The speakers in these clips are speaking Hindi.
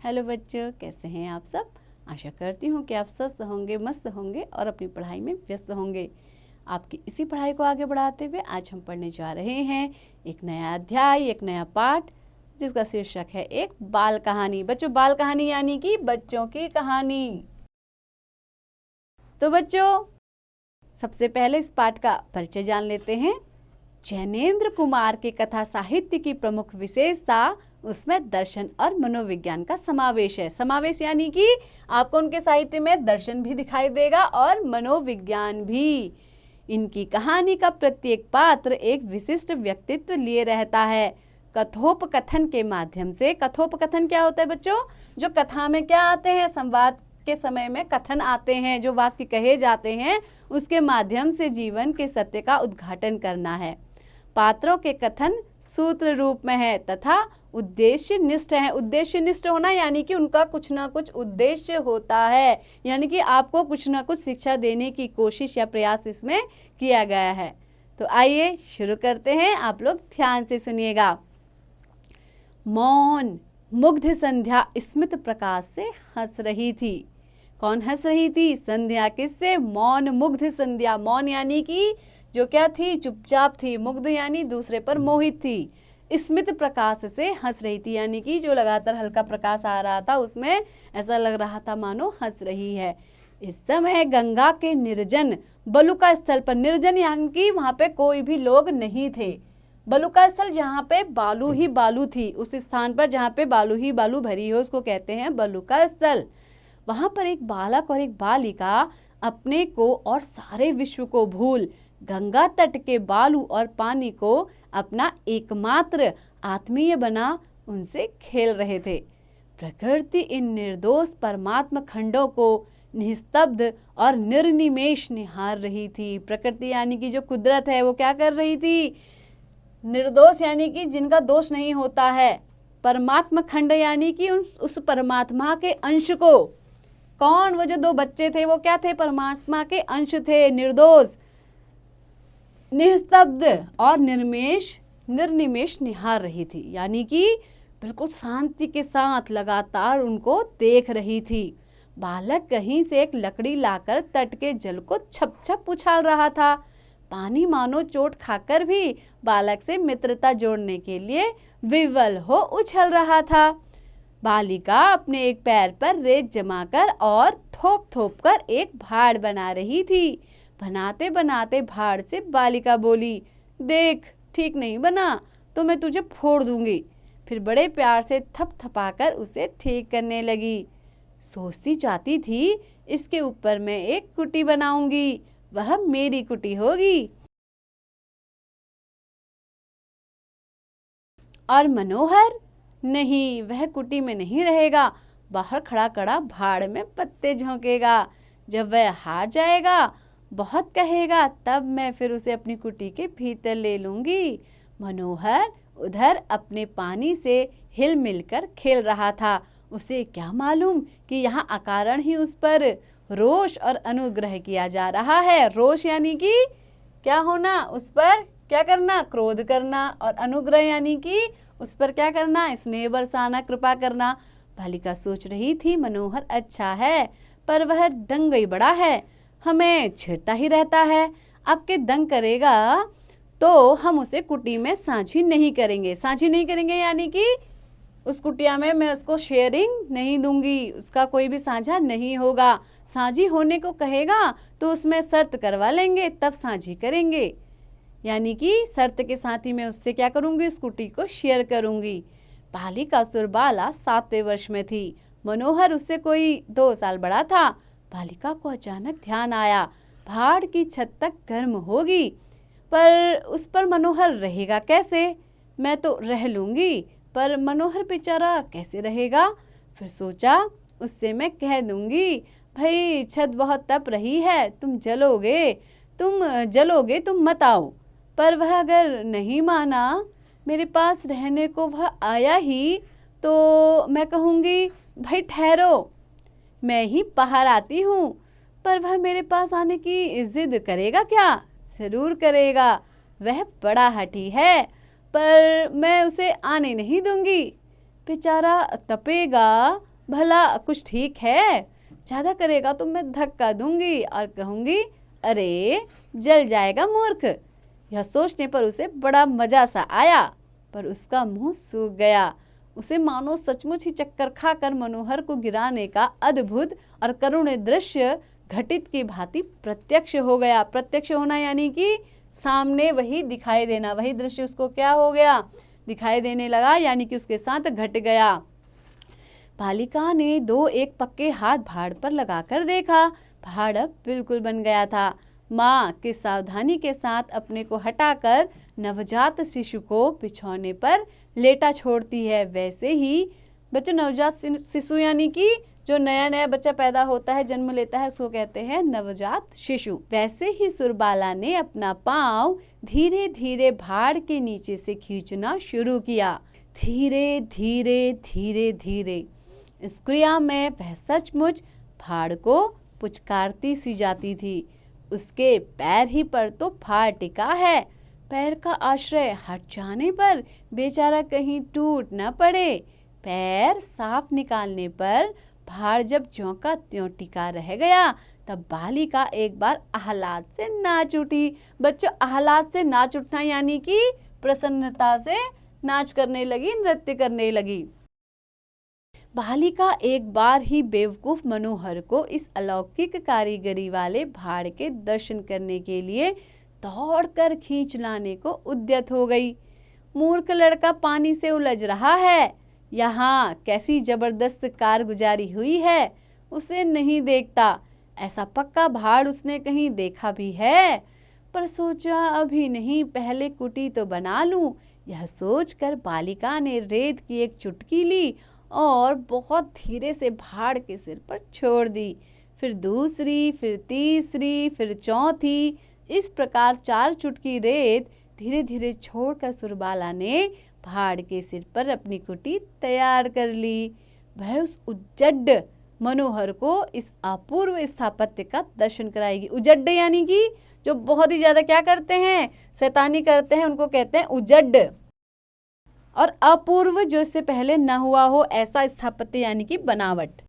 हेलो बच्चों, कैसे हैं आप सब। आशा करती हूँ कि आप स्वस्थ होंगे, मस्त होंगे और अपनी पढ़ाई में व्यस्त होंगे। आपकी इसी पढ़ाई को आगे बढ़ाते हुए आज हम पढ़ने जा रहे हैं एक नया अध्याय, एक नया पाठ, जिसका शीर्षक है एक बाल कहानी। बच्चों, बाल कहानी यानी कि बच्चों की कहानी। तो बच्चों, सबसे पहले इस पाठ का परिचय जान लेते हैं। जैनेन्द्र कुमार के कथा साहित्य की प्रमुख विशेषता उसमें दर्शन और मनोविज्ञान का समावेश है। समावेश यानी कि आपको उनके साहित्य में दर्शन भी दिखाई देगा और मनोविज्ञान भी। इनकी कहानी का प्रत्येक पात्र एक विशिष्ट व्यक्तित्व लिए रहता है। कथोपकथन के माध्यम से, कथोपकथन क्या होता है बच्चों? जो कथा में क्या आते हैं, संवाद के समय में कथन आते हैं, जो वाक्य कहे जाते हैं, उसके माध्यम से जीवन के सत्य का उद्घाटन करना है। पात्रों के कथन सूत्र रूप में है तथा उद्देश्य निष्ठ है। उद्देश्य निष्ठ होना यानी कि उनका कुछ ना कुछ उद्देश्य होता है, यानी कि आपको कुछ ना कुछ शिक्षा देने की कोशिश या प्रयास इसमें किया गया है। तो आइए शुरू करते हैं, आप लोग ध्यान से सुनिएगा। मौन मुग्ध संध्या स्मित प्रकाश से हंस रही थी। कौन हंस रही थी? संध्या। किससे? मौन मुग्ध संध्या। मौन यानी कि जो क्या थी? चुपचाप थी। मुग्ध यानी दूसरे पर मोहित थी। स्मित प्रकाश से हंस रही थी, यानी कि जो लगातार हल्का प्रकाश आ रहा था उसमें ऐसा लग रहा था मानो हंस रही है। इस समय गंगा के निर्जन बलुका स्थल पर, निर्जन यानी कि वहां पे कोई भी लोग नहीं थे। बलुका स्थल जहाँ पे बालू ही बालू थी, उस स्थान पर जहाँ पे बालू ही बालू भरी हो उसको कहते हैं बलुका स्थल। वहां पर एक बालक और एक बालिका अपने को और सारे विश्व को भूल गंगा तट के बालू और पानी को अपना एकमात्र आत्मीय बना उनसे खेल रहे थे। प्रकृति इन निर्दोष परमात्म खंडों को निस्तब्ध और निर्निमेष निहार रही थी। प्रकृति यानी कि जो कुदरत है वो क्या कर रही थी? निर्दोष यानी कि जिनका दोष नहीं होता है। परमात्म खंड यानी कि उस परमात्मा के अंश को। कौन? वो जो दो बच्चे थे वो क्या थे? परमात्मा के अंश थे, निर्दोष। निस्तब्ध और निर्निमेष निहार रही थी, यानी कि बिल्कुल शांति के साथ लगातार उनको देख रही थी। बालक कहीं से एक लकड़ी लाकर तट के जल को छप छप उछाल रहा था। पानी मानो चोट खाकर भी बालक से मित्रता जोड़ने के लिए विवल हो उछल रहा था। बालिका अपने एक पैर पर रेत जमाकर और थोप थोप कर एक भाड़ बना रही थी। बनाते बनाते भाड़ से बालिका बोली, देख ठीक नहीं बना तो मैं तुझे फोड़ दूंगी। फिर बड़े प्यार से थपथपाकर उसे ठीक करने लगी। सोचती चाहती थी इसके ऊपर मैं एक कुटी बनाऊंगी, वह मेरी कुटी होगी। और मनोहर? नहीं, वह कुटी में नहीं रहेगा, बाहर खड़ा खड़ा भाड़ में पत्ते झोंकेगा। जब वह हार जाएगा, बहुत कहेगा, तब मैं फिर उसे अपनी कुटी के भीतर ले लूंगी। मनोहर उधर अपने पानी से हिल मिलकर खेल रहा था। उसे क्या मालूम कि यहाँ अकारण ही उस पर रोष और अनुग्रह किया जा रहा है। रोष यानी कि क्या होना? उस पर क्या करना? क्रोध करना। और अनुग्रह यानी कि उस पर क्या करना? स्नेह बरसाना, कृपा करना। बालिका सोच रही थी मनोहर अच्छा है, पर वह दंगई बड़ा है, हमें छेड़ता ही रहता है। अब के दंग करेगा तो हम उसे कुटी में साझी नहीं करेंगे। साझी नहीं करेंगे यानी कि उस कुटिया में मैं उसको शेयरिंग नहीं दूंगी, उसका कोई भी साझा नहीं होगा। साझी होने को कहेगा तो उसमें शर्त करवा लेंगे, तब साझी करेंगे। यानी कि शर्त के साथ ही मैं उससे क्या करूंगी? उस कुटी को शेयर करूंगी। बालिका सुरबाला 7वें वर्ष में थी। मनोहर उससे कोई 2 साल बड़ा था। बालिका को अचानक ध्यान आया, भाड़ की छत तक गर्म होगी, पर उस पर मनोहर रहेगा कैसे? मैं तो रह लूंगी, पर मनोहर बेचारा कैसे रहेगा? फिर सोचा उससे मैं कह दूंगी, भाई छत बहुत तप रही है, तुम जलोगे, तुम मत आओ। पर वह अगर नहीं माना, मेरे पास रहने को वह आया ही, तो मैं कहूँगी भाई ठहरो, मैं ही बाहर आती हूँ। पर वह मेरे पास आने की जिद करेगा क्या? जरूर करेगा, वह बड़ा हठी है, पर मैं उसे आने नहीं दूंगी। बेचारा तपेगा भला कुछ ठीक है? ज़्यादा करेगा तो मैं धक्का दूंगी और कहूंगी, अरे जल जाएगा मूर्ख। यह सोचने पर उसे बड़ा मजा सा आया, पर उसका मुंह सूख गया। उसे मानो सचमुच ही चक्कर खाकर मनोहर को गिराने का अद्भुत और करुण दृश्य घटित की भांति प्रत्यक्ष हो गया। प्रत्यक्ष होना यानी कि सामने वही दिखाई देना, वही दृश्य उसको क्या हो गया, दिखाई देने लगा, यानी कि उसके साथ घट गया। बालिका ने दो एक पक्के हाथ भाड़ पर लगाकर देखा। भाड़ अब बिल्कुल बन गया था। माँ किस सावधानी के साथ अपने को हटाकर नवजात शिशु को बिछौने पर लेटा छोड़ती है, वैसे ही बच्चों नवजात शिशु यानी कि जो नया नया बच्चा पैदा होता है, जन्म लेता है, उसको कहते हैं नवजात शिशु। वैसे ही सुरबाला ने अपना पांव धीरे धीरे भाड़ के नीचे से खींचना शुरू किया। धीरे धीरे धीरे धीरे इस क्रिया में वह सचमुच भाड़ को पुचकारती सी जाती थी। उसके पैर ही पर तो भाड़ टिका है। पैर का आश्रय हट जाने पर बेचारा कहीं टूट न पड़े। पैर साफ निकालने पर भाड़ जब ज्यों का त्यों टिका रह गया, तब बालिका एक बार आह्लाद से नाच उठी। बच्चों, आह्लाद से नाच उठना यानी कि प्रसन्नता से नाच करने लगी, नृत्य करने लगी। बालिका एक बार ही बेवकूफ मनोहर को इस अलौकिक कारीगरी वाले भाड़ के दर्शन करने के लिए दौड़कर खींच लाने को उद्यत हो गई। मूर्ख लड़का पानी से उलझ रहा है, यहाँ कैसी जबरदस्त कारगुजारी हुई है, उसे नहीं देखता। ऐसा पक्का भाड़ उसने कहीं देखा भी है, पर सोचा अभी नहीं, पहले कुटी तो बना लूं। यह सोचकर बालिका ने रेत की एक चुटकी ली और बहुत धीरे से भाड़ के सिर पर छोड़ दी। फिर दूसरी, फिर तीसरी, फिर चौथी, इस प्रकार 4 चुटकी रेत धीरे धीरे छोड़कर सुरबाला ने भाड़ के सिर पर अपनी कुटी तैयार कर ली। वह उस उजड्ड मनोहर को इस अपूर्व स्थापत्य का दर्शन कराएगी। उजड्ड यानी कि जो बहुत ही ज्यादा क्या करते हैं, शैतानी करते हैं, उनको कहते हैं उजड्ड। और अपूर्व जो इससे पहले न हुआ हो ऐसा स्थापत्य यानी कि बनावट।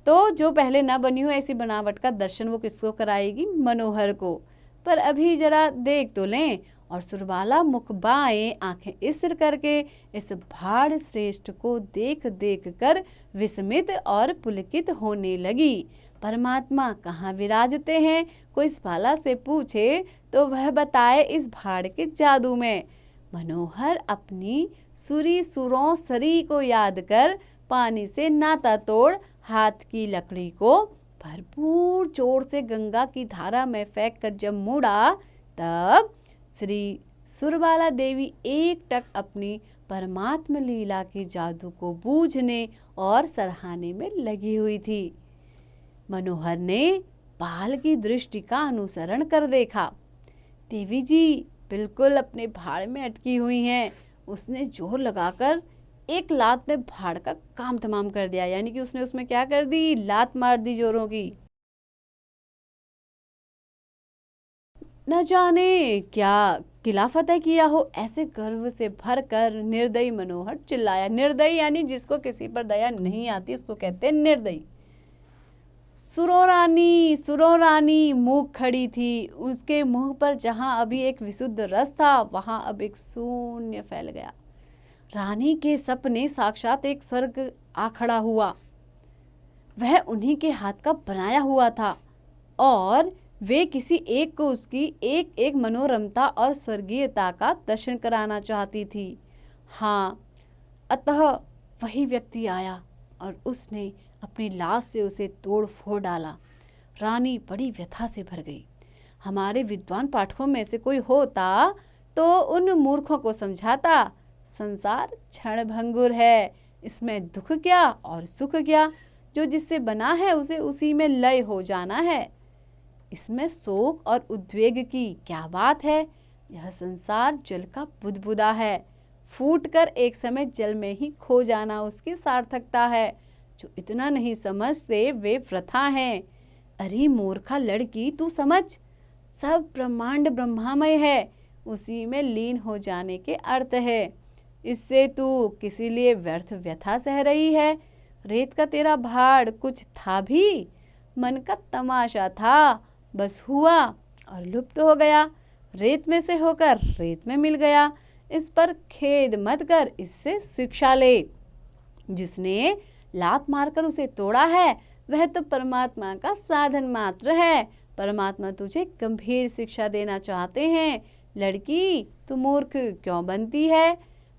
तो जो पहले न बनी हो ऐसी बनावट का दर्शन वो किसको कराएगी, मनोहर को। पर अभी जरा देख तो लें। और सुरबाला मुख बाएं आंखें स्थिर करके इस भाड़ श्रेष्ठ को देख देख कर विस्मित और पुलकित होने लगी। परमात्मा कहाँ विराजते हैं, कोई इस बाला से पूछे तो वह बताए इस भाड़ के जादू में। मनोहर अपनी सुरी सुरों सरी को याद कर पानी से नाता तोड़ हाथ की लकड़ी को भरपूर जोर से गंगा की धारा में फेंक कर जब मुड़ा, तब श्री सुरबाला देवी एकटक अपनी परमात्म लीला के जादू को बूझने और सराहने में लगी हुई थी। मनोहर ने बाल की दृष्टि का अनुसरण कर देखा। देवी जी बिल्कुल अपने भाड़ में अटकी हुई हैं। उसने जोर लगाकर एक लात में भाड़ का काम तमाम कर दिया, यानी कि उसने उसमें क्या कर दी, लात मार दी जोरों की। न जाने क्या किला फतेह किया हो, ऐसे गर्व से भरकर निर्दयी मनोहर चिल्लाया। निर्दयी यानी जिसको किसी पर दया नहीं आती उसको कहते हैं निर्दयी। सुरो रानी मुंह खड़ी थी। उसके मुंह पर जहां अभी एक विशुद्ध रस था, वहां अब एक शून्य फैल गया। रानी के सपने साक्षात एक स्वर्ग आ खड़ा हुआ। वह उन्हीं के हाथ का बनाया हुआ था और वे किसी एक को उसकी एक एक मनोरमता और स्वर्गीयता का दर्शन कराना चाहती थी। हाँ, अतः वही व्यक्ति आया और उसने अपनी लात से उसे तोड़ फोड़ डाला। रानी बड़ी व्यथा से भर गई। हमारे विद्वान पाठकों में से कोई होता तो उन मूर्खों को समझाता, संसार क्षण भंगुर है, इसमें दुख क्या और सुख क्या, जो जिससे बना है उसे उसी में लय हो जाना है। इसमें शोक और उद्वेग की क्या बात है। यह संसार जल का बुदबुदा है, फूटकर एक समय जल में ही खो जाना उसकी सार्थकता है। जो इतना नहीं समझते वे वृथा हैं। अरे मूर्खा लड़की, तू समझ, सब ब्रह्मांड ब्रह्मामय है, उसी में लीन हो जाने के अर्थ है। इससे तू किसी लिए व्यर्थ व्यथा सह रही है। रेत का तेरा भाड़ कुछ था भी, मन का तमाशा था, बस हुआ और लुप्त हो गया, रेत में से होकर रेत में मिल गया। इस पर खेद मत कर, इससे शिक्षा ले। जिसने लात मारकर उसे तोड़ा है वह तो परमात्मा का साधन मात्र है। परमात्मा तुझे गंभीर शिक्षा देना चाहते हैं। लड़की, तू मूर्ख क्यों बनती है?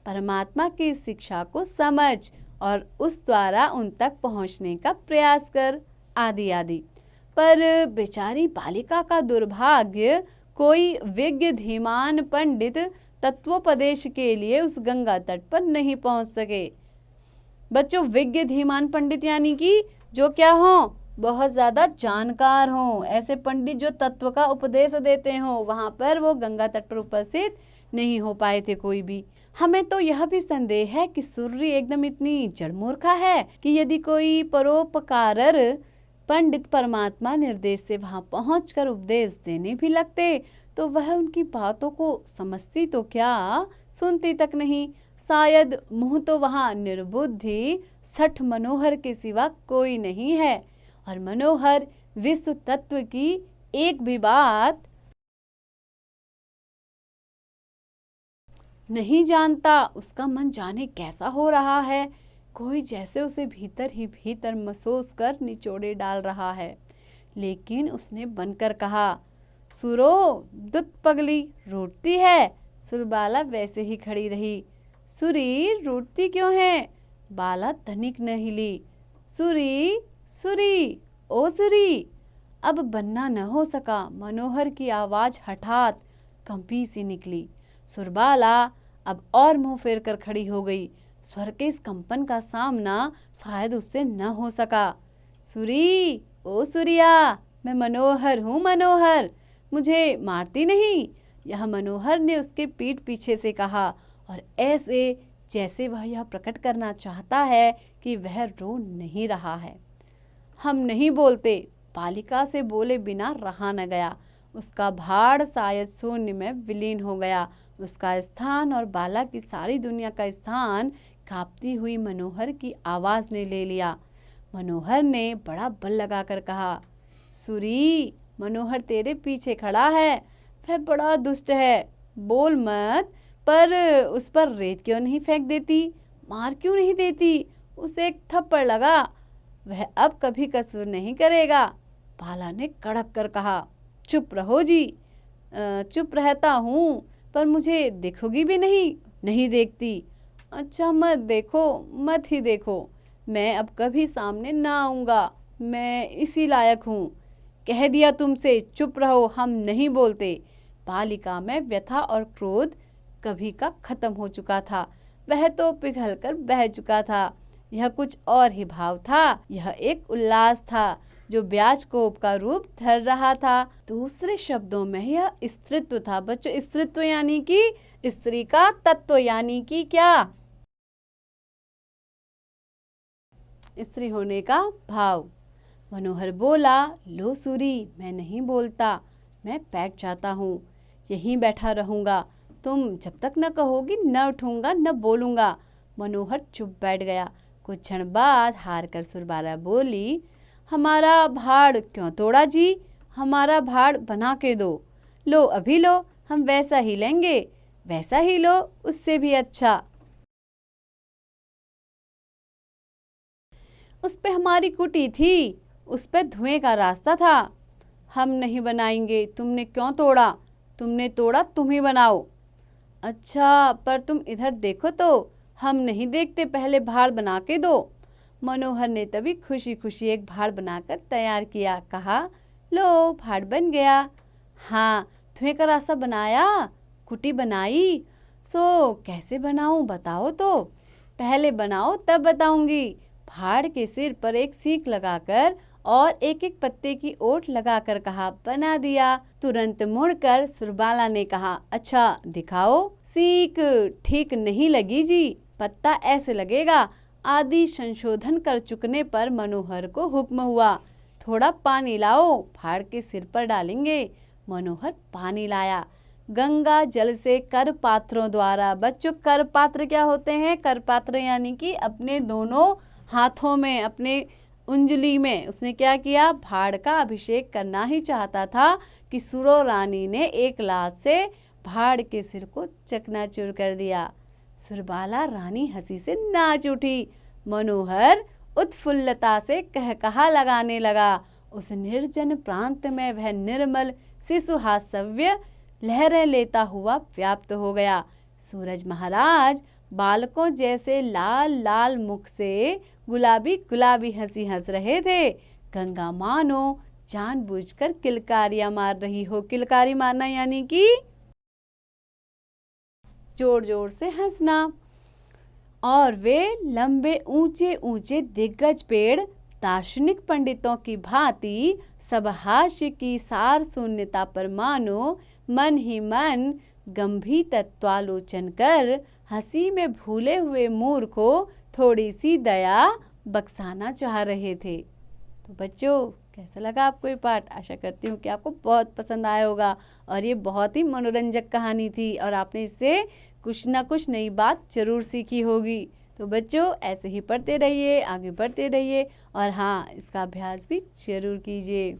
परमात्मा की शिक्षा को समझ और उस द्वारा उन तक पहुंचने का प्रयास कर, आदि आदि। पर बेचारी बालिका का दुर्भाग्य, कोई विज्ञ धीमान पंडित तत्वोपदेश के लिए उस गंगा तट पर नहीं पहुंच सके। बच्चों, विज्ञ धीमान पंडित यानी कि जो क्या हो, बहुत ज्यादा जानकार हो, ऐसे पंडित जो तत्व का उपदेश देते हो, वहां पर वो गंगा तट पर उपस्थित नहीं हो पाए थे कोई भी। हमें तो यह भी संदेह है कि सूर्य एकदम इतनी जड़मूर्खा है कि यदि कोई परोपकारर पंडित परमात्मा निर्देश से वहां पहुंचकर उपदेश देने भी लगते तो वह उनकी बातों को समझती तो क्या, सुनती तक नहीं। शायद मुंह तो वहां निर्बुद्धि सठ मनोहर के सिवा कोई नहीं है, और मनोहर विश्व तत्व की एक भी बात नहीं जानता। उसका मन जाने कैसा हो रहा है, कोई जैसे उसे भीतर ही भीतर महसूस कर निचोड़े डाल रहा है। लेकिन उसने बनकर कहा, सुरो, दुत पगली, रूठती है। सुरबाला वैसे ही खड़ी रही। सुरी, रूठती क्यों है? बाला तनिक न हिली। सुरी, सुरी, ओ सुरी। अब बनना न हो सका। मनोहर की आवाज हठात कंपी सी निकली। सुरबाला अब और मुंह फेर कर खड़ी हो गई। स्वर के इस कंपन का सामना शायद उससे न हो सका। सुरी, ओ सुरिया, मैं मनोहर हूँ, मनोहर, मुझे मारती नहीं। यह मनोहर ने उसके पीठ पीछे से कहा, और ऐसे जैसे वह यह प्रकट करना चाहता है कि वह रो नहीं रहा है। हम नहीं बोलते। बालिका से बोले बिना रहा न गया। उसका भाड़ शायद शून्य में विलीन हो गया। उसका स्थान और बाला की सारी दुनिया का स्थान कांपती हुई मनोहर की आवाज ने ले लिया। मनोहर ने बड़ा बल लगाकर कहा, सुरी, मनोहर तेरे पीछे खड़ा है, वह बड़ा दुष्ट है, बोल मत। पर उस पर रेत क्यों नहीं फेंक देती, मार क्यों नहीं देती? उसे एक थप्पड़ लगा, वह अब कभी कसूर नहीं करेगा। बाला ने कड़क कर कहा, चुप रहो जी। चुप रहता हूँ, पर मुझे देखोगी भी नहीं? नहीं देखती। अच्छा, मत देखो, मत ही देखो। मैं अब कभी सामने ना आऊँगा, मैं इसी लायक हूँ। कह दिया तुमसे, चुप रहो, हम नहीं बोलते। बालिका में व्यथा और क्रोध कभी का खत्म हो चुका था। वह तो पिघल कर बह चुका था। यह कुछ और ही भाव था। यह एक उल्लास था जो ब्याज कोप का रूप धर रहा था। दूसरे शब्दों में यह स्त्रीत्व था। बच्चों, स्त्रीत्व यानी कि स्त्री का तत्व, यानी कि क्या, स्त्री होने का भाव। मनोहर बोला, लो सूरी, मैं नहीं बोलता, मैं बैठ जाता हूँ, यहीं बैठा रहूंगा। तुम जब तक न कहोगी न उठूंगा न बोलूंगा। मनोहर चुप बैठ गया। कुछ क्षण बाद हार कर सुरबाला बोली, हमारा भाड़ क्यों तोड़ा जी? हमारा भाड़ बना के दो। लो, अभी लो, हम वैसा ही लेंगे। वैसा ही लो, उससे भी अच्छा। उस पे हमारी कुटी थी, उस पे धुएं का रास्ता था। हम नहीं बनाएंगे। तुमने क्यों तोड़ा? तुमने तोड़ा, तुम ही बनाओ। अच्छा, पर तुम इधर देखो तो। हम नहीं देखते, पहले भाड़ बना के दो। मनोहर ने तभी खुशी खुशी एक भाड़ बनाकर तैयार किया। कहा, लो, भाड़ बन गया। हाँ, धुएं का रास्ता बनाया, कुटी बनाई। सो कैसे बनाऊं, बताओ तो। पहले बनाओ तब बताऊंगी। भाड़ के सिर पर एक सीख लगाकर और एक एक पत्ते की ओट लगाकर कहा, बना दिया। तुरंत मुड़कर सुरबाला ने कहा, अच्छा दिखाओ। सीख ठीक नहीं लगी जी, पत्ता ऐसे लगेगा। आदि संशोधन कर चुकने पर मनोहर को हुक्म हुआ, थोड़ा पानी लाओ, भाड़ के सिर पर डालेंगे। मनोहर पानी लाया। गंगा जल से कर पात्रों द्वारा। बच्चों, कर पात्र क्या होते हैं? कर पात्र यानी कि अपने दोनों हाथों में, अपने उंगली में उसने क्या किया, भाड़ का अभिषेक करना ही चाहता था कि सुरो रानी ने एक लात से भाड़ के सिर को चकनाचूर कर दिया। सुरबाला रानी हंसी से नाच उठी। मनोहर उत्फुल्लता से कहकहा लगाने लगा। उस निर्जन प्रांत में वह निर्मल शिशुहासव्य लहरें लेता हुआ व्याप्त हो गया। सूरज महाराज बालकों जैसे लाल लाल मुख से गुलाबी गुलाबी हंसी हंस रहे थे। गंगा मानो जानबूझकर किलकारियां मार रही हो। किलकारी मारना यानी कि जोर जोर से हंसना। और वे लंबे ऊंचे ऊंचे दिग्गज पेड़ दार्शनिक पंडितों की भांति सब हास्य की सार शून्यता पर मानो मन ही मन गंभीर तत्वालोचन कर हंसी में भूले हुए मूर्ख को थोड़ी सी दया बख्शाना चाह रहे थे। तो बच्चों, कैसा लगा आपको ये पाठ? आशा करती हूँ कि आपको बहुत पसंद आया होगा और ये बहुत ही मनोरंजक कहानी थी और आपने इससे कुछ ना कुछ नई बात जरूर सीखी होगी। तो बच्चों, ऐसे ही पढ़ते रहिए, आगे बढ़ते रहिए और हाँ, इसका अभ्यास भी जरूर कीजिए।